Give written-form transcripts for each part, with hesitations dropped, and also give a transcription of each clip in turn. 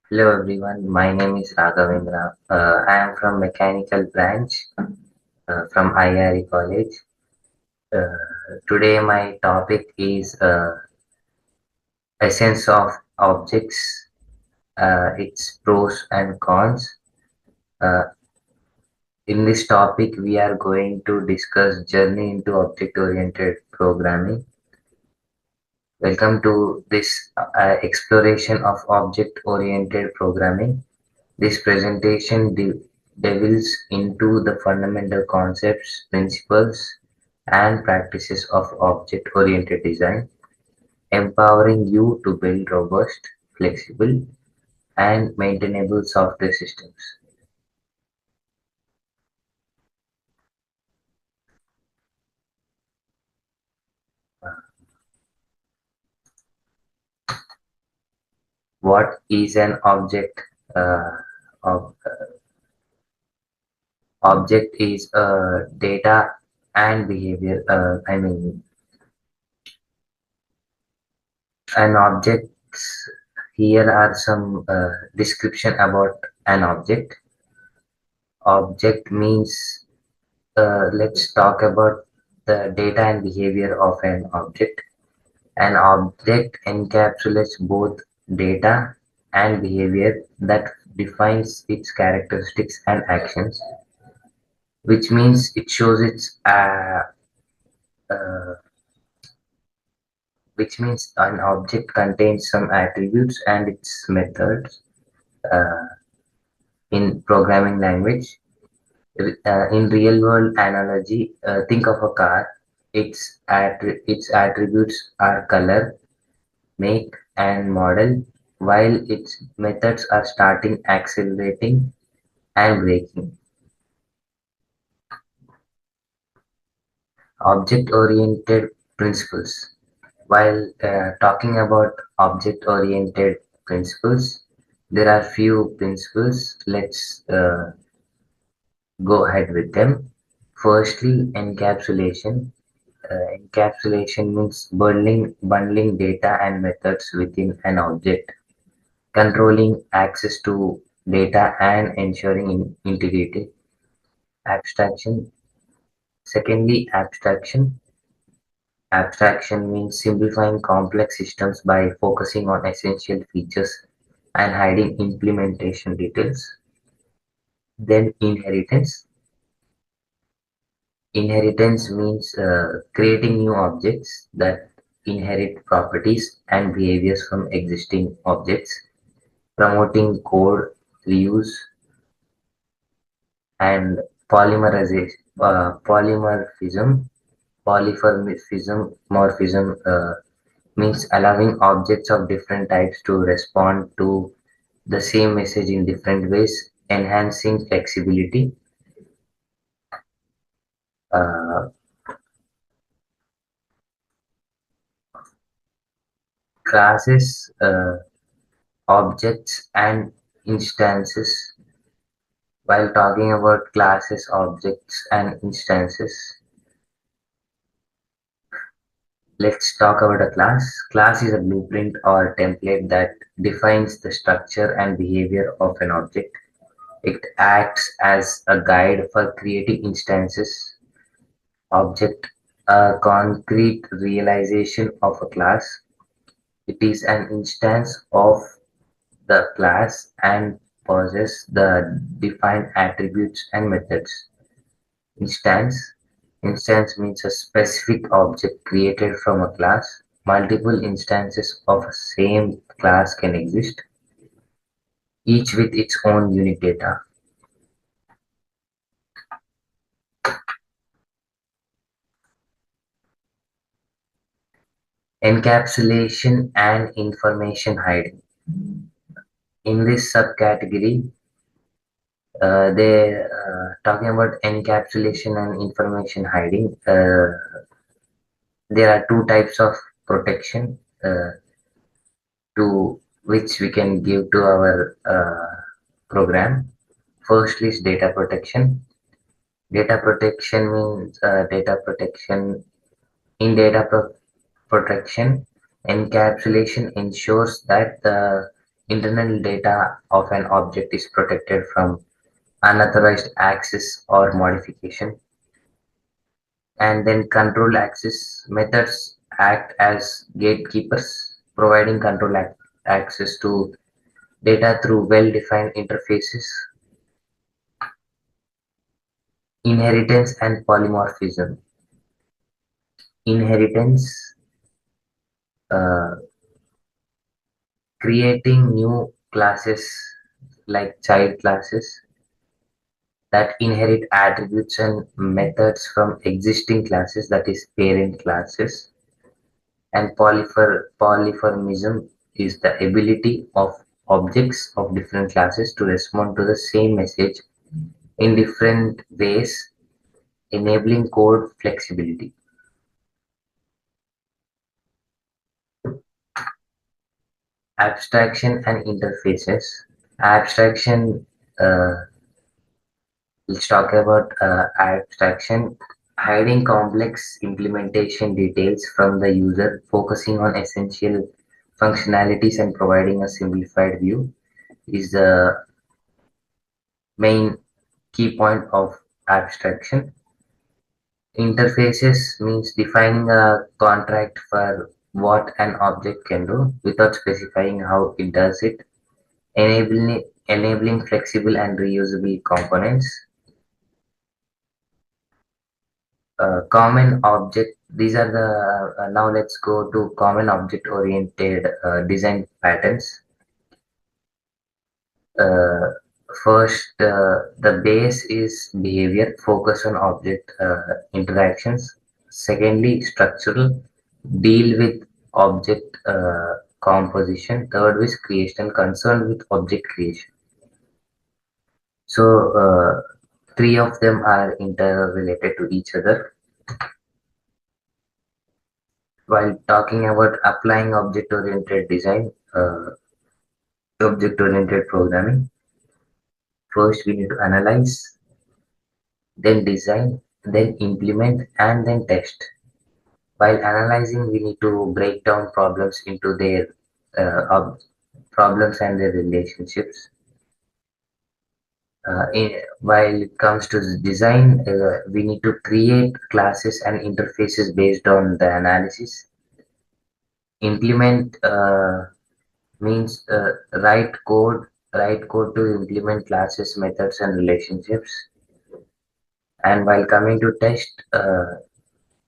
Hello everyone, my name is Raghavendra. I am from Mechanical Branch from IRE College. Uh, Today my topic is essence of objects, its pros and cons. Uh, in this topic, we are going to discuss journey into object-oriented programming. Welcome to this exploration of object-oriented programming. This presentation delves into the fundamental concepts, principles, and practices of object-oriented design, empowering you to build robust, flexible, and maintainable software systems. What is an object? Uh, of, Object is data and behavior. An object. Here are some description about an object. Object means let's talk about the data and behavior of an object. An object encapsulates both data and behavior that defines its characteristics and actions, which means it shows uh, which means an object contains some attributes and its methods uh, in programming language. In real world analogy, think of a car. Its attributes are color, make, and model, while its methods are starting, accelerating, and braking. Object-oriented principles. While talking about object-oriented principles, there are few principles. Let's go ahead with them. Firstly, encapsulation. Encapsulation means bundling data and methods within an object, controlling access to data and ensuring integrity. Abstraction. Secondly, abstraction. Abstraction means simplifying complex systems by focusing on essential features and hiding implementation details. Then inheritance. Inheritance means creating new objects that inherit properties and behaviors from existing objects, promoting code reuse and polymerization, polymorphism. Morphism means allowing objects of different types to respond to the same message in different ways, enhancing flexibility. Uh, Classes, objects, and instances. While talking about classes, objects, and instances, let's talk about a class. Class is a blueprint or template that defines the structure and behavior of an object. It acts as a guide for creating instances, object, a concrete realization of a class. It is an instance of the class and possesses the defined attributes and methods. Instance. Instance means a specific object created from a class. Multiple instances of a same class can exist, each with its own unique data. Encapsulation and information hiding. In this subcategory, they talking about encapsulation and information hiding. There are two types of protection to which we can give to our program. First is data protection. Data protection means data protection. In data protection, encapsulation ensures that the Internal data of an object is protected from unauthorized access or modification. And then control access methods act as gatekeepers, providing access to data through well-defined interfaces. Inheritance and polymorphism. Inheritance, uh, creating new classes like child classes that inherit attributes and methods from existing classes, that is parent classes. And polymorphism is the ability of objects of different classes to respond to the same message in different ways, enabling code flexibility. Abstraction and interfaces. Abstraction, let's talk about abstraction, hiding complex implementation details from the user, focusing on essential functionalities and providing a simplified view is the main key point of abstraction. Interfaces means defining a contract for what an object can do without specifying how it does it, enabling flexible and reusable components. Common object, these are the, now let's go to common object oriented design patterns. Uh, First, the base is behavior, focus on object interactions. Secondly, structural, deal with object composition. Third is creation, concerned with object creation. So, three of them are interrelated to each other. While talking about applying object-oriented design, object-oriented programming, first we need to analyze, then design, then implement, and then test. While analyzing, we need to break down problems into their problems and their relationships. While it comes to design, we need to create classes and interfaces based on the analysis. Implement means write code to implement classes, methods, and relationships. And while coming to test,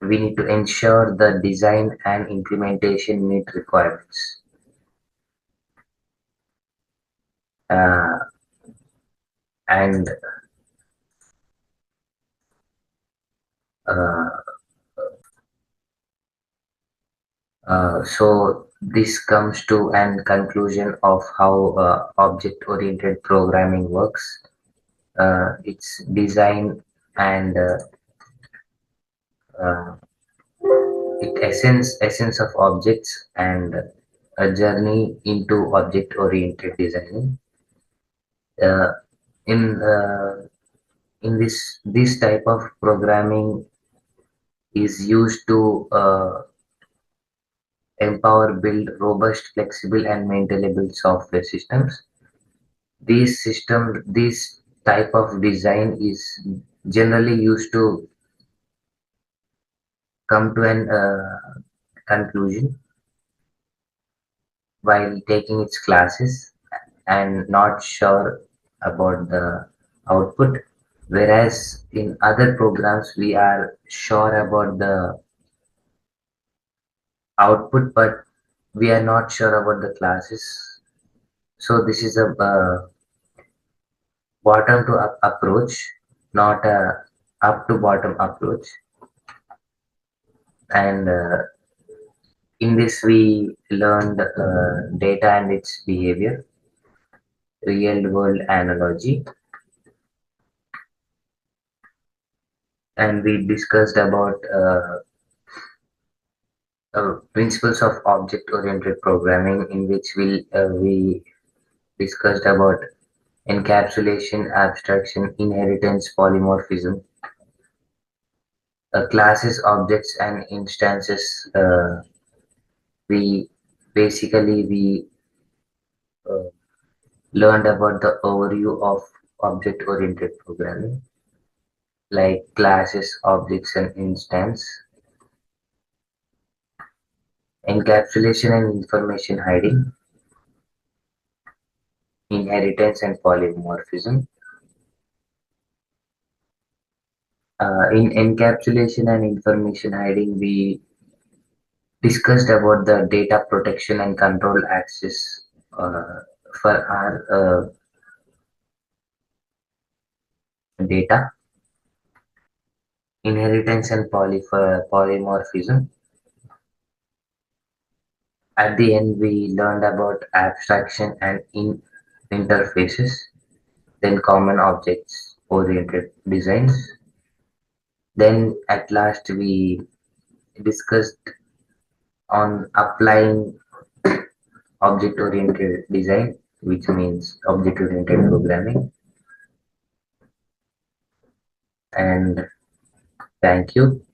we need to ensure the design and implementation meet requirements. Uh, and uh, so this comes to an conclusion of how object-oriented programming works. Its design and uh, it essence of objects and a journey into object-oriented designing. Uh, in this type of programming is used to empower, build robust, flexible, and maintainable software systems. This type of design is generally used to come to an conclusion while taking its classes and not sure about the output. Whereas in other programs, we are sure about the output, but we are not sure about the classes. So this is a bottom to up approach, not a up to bottom approach. And in this, we learned data and its behavior, real world analogy, and we discussed about principles of object oriented programming, in which we discussed about encapsulation, abstraction, inheritance, polymorphism, classes, objects, and instances. We basically we uh, learned about the overview of object-oriented programming, like classes, objects, and instance, encapsulation and information hiding, inheritance and polymorphism. In encapsulation and information hiding, we discussed about the data protection and control access for our data, inheritance and polymorphism. At the end, we learned about abstraction and interfaces, then common objects oriented designs. Then at last, we discussed on applying object oriented design, which means object oriented programming. And thank you.